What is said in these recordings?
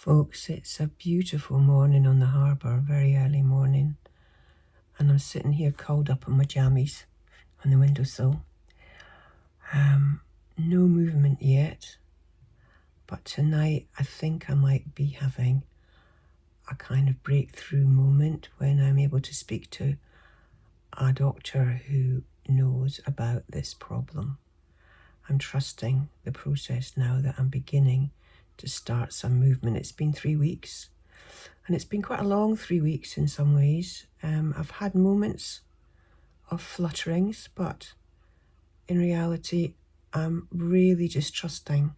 Folks, it's a beautiful morning on the harbour, very early morning, and I'm sitting here curled up in my jammies on the windowsill. No movement yet, but tonight I think I might be having a kind of breakthrough moment when I'm able to speak to a doctor who knows about this problem. I'm trusting the process now that I'm beginning to start some movement. It's been 3 weeks, and it's been quite a long 3 weeks in some ways. I've had moments of flutterings, but in reality, I'm really just trusting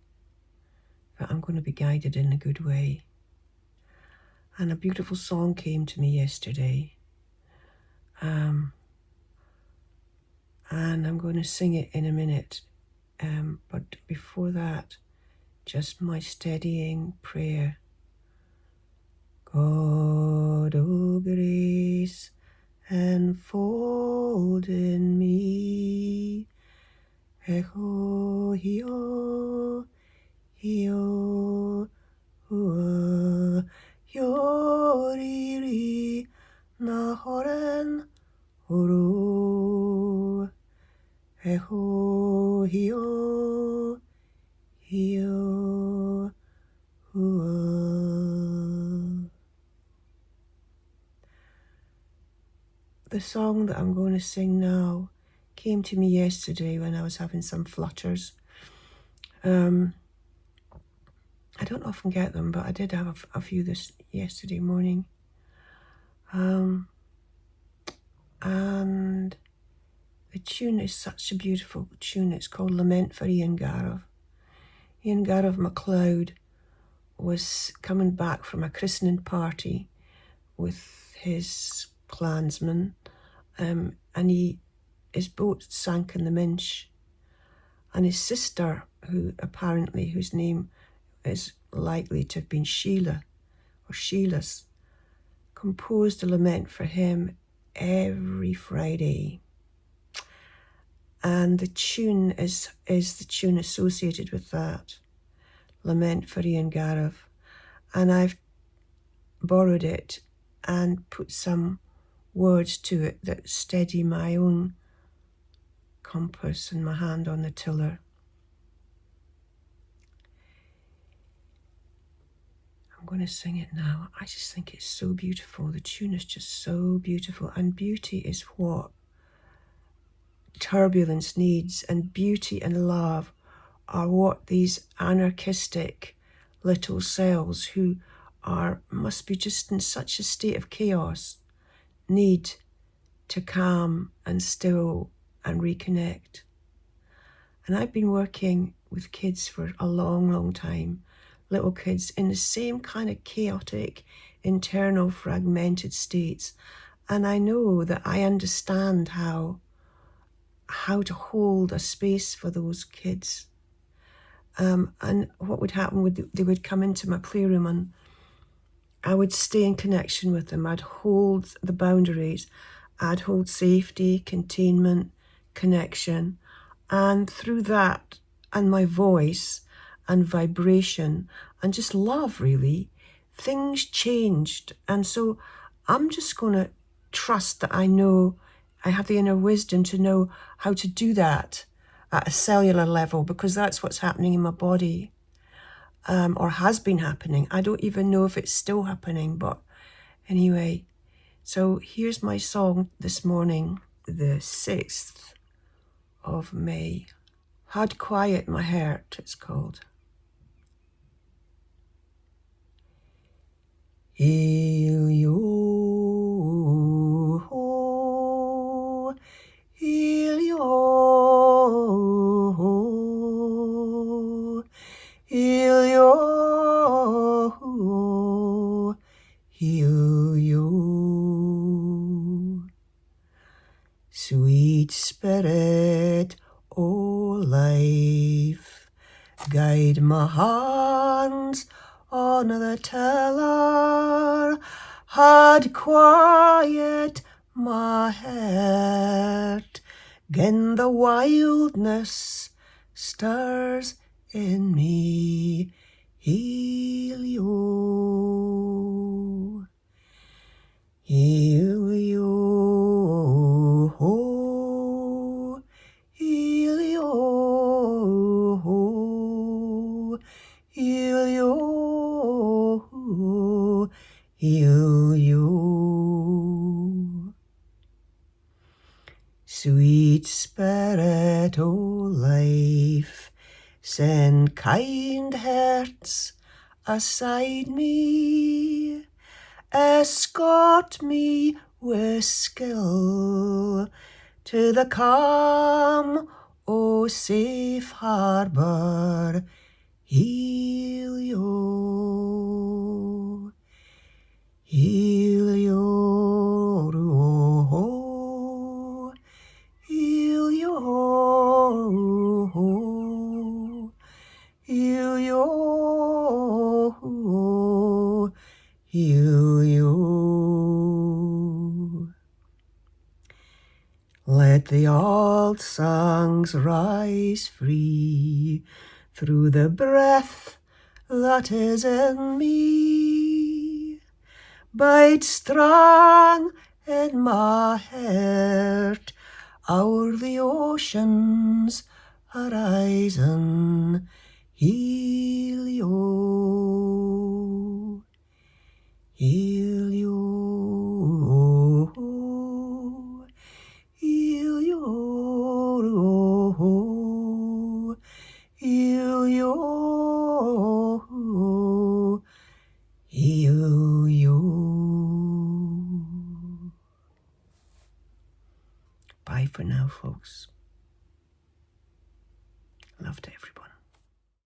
that I'm going to be guided in a good way. And a beautiful song came to me yesterday, and I'm going to sing it in a minute. But before that, just my steadying prayer. God, oh grace, enfold in me. Echo, hio, hio, hua, hioriri, nahoren, horo. Echo, hio, hio, hua. The song that I'm going to sing now came to me yesterday when I was having some flutters. I don't often get them, but I did have a few this yesterday morning. And the tune is such a beautiful tune. It's called Lament for Ian Garov. Ian Garov MacLeod was coming back from a christening party with his clansmen, and his boat sank in the Minch, and his sister, whose name is likely to have been Sheila or Sheila's, composed a lament for him every Friday. And the tune is the tune associated with that, Lament for Ian Garov. And I've borrowed it and put some words to it that steady my own compass and my hand on the tiller. I'm going to sing it now. I just think it's so beautiful. The tune is just so beautiful, and beauty is what turbulence needs, and beauty and love are what these anarchistic little cells who must be just in such a state of chaos need to calm and still and reconnect. And I've been working with kids for a long, long time, little kids in the same kind of chaotic, internal, fragmented states. And I know that I understand how to hold a space for those kids. And what would happen, they would come into my playroom and I would stay in connection with them. I'd hold the boundaries. I'd hold safety, containment, connection. And through that, and my voice and vibration and just love, really, things changed. And so I'm just going to trust that I know, I have the inner wisdom to know how to do that at a cellular level, because that's what's happening in my body. Or has been happening. I don't even know if it's still happening, but anyway. So here's my song this morning, the 6th of May. Haud Quiet My Haert, it's called. Hilyo, Hilyo, Hilyo, Hilyo. Sweet Spirit, O life, guide my hands on the tiller. Haud quiet my heart, gin the wildness stirs in me. Hilyo. Hilyo. Sweet Spirit o' life, send kind hearts aside me, escort me with skill to the calm o' safe harbour, Hilyo. Hilyo, Hilyo, Hilyo, Hilyo. Let the old songs rise free through the breath that is in me. Bide strang in my heart, o'er the ocean's horizon, Hilyo, Hilyo, Hilyo, Hilyo, Hilyo. Bye for now, folks. Love to everybody.